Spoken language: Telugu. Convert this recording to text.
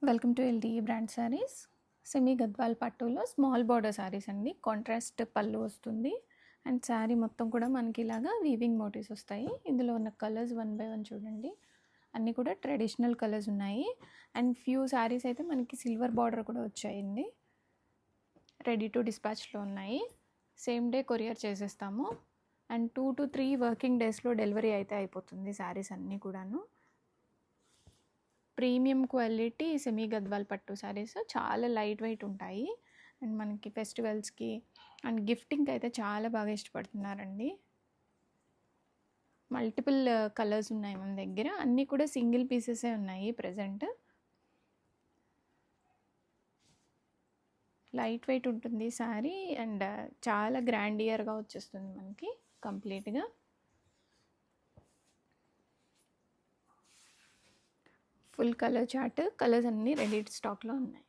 Welcome to LDE brand saris. Semi Gadwal పట్టులో స్మాల్ బార్డర్ శారీస్ అండి. కాంట్రాస్ట్ పళ్ళు వస్తుంది అండ్ శారీ మొత్తం కూడా మనకి ఇలాగా వీవింగ్ మోటివ్స్ వస్తాయి. ఇందులో ఉన్న కలర్స్ 1 by 1 చూడండి, అన్నీ కూడా ట్రెడిషనల్ కలర్స్ ఉన్నాయి. అండ్ ఫ్యూ శారీస్ అయితే మనకి సిల్వర్ బార్డర్ కూడా వచ్చాయండి. రెడీ టు డిస్పాచ్లో ఉన్నాయి. సేమ్ డే కొరియర్ చేసేస్తాము అండ్ 2 to 3 వర్కింగ్ డేస్లో డెలివరీ అయితే అయిపోతుంది శారీస్ అన్నీ కూడాను. ప్రీమియం క్వాలిటీ సెమీ గద్వాల్ పట్టు శారీస్ చాలా లైట్ వెయిట్ ఉంటాయి అండ్ మనకి ఫెస్టివల్స్కి అండ్ గిఫ్టింగ్కి అయితే చాలా బాగా ఇష్టపడుతున్నారండి. మల్టిపుల్ కలర్స్ ఉన్నాయి మన దగ్గర, అన్నీ కూడా సింగిల్ పీసెసే ఉన్నాయి ప్రజెంట్. లైట్ వెయిట్ ఉంటుంది శారీ అండ్ చాలా గ్రాండియర్గా వచ్చేస్తుంది మనకి కంప్లీట్గా. ఫుల్ కలర్ చార్ట్, కలర్స్ అన్నీ రెడీ స్టాక్లో ఉన్నాయి.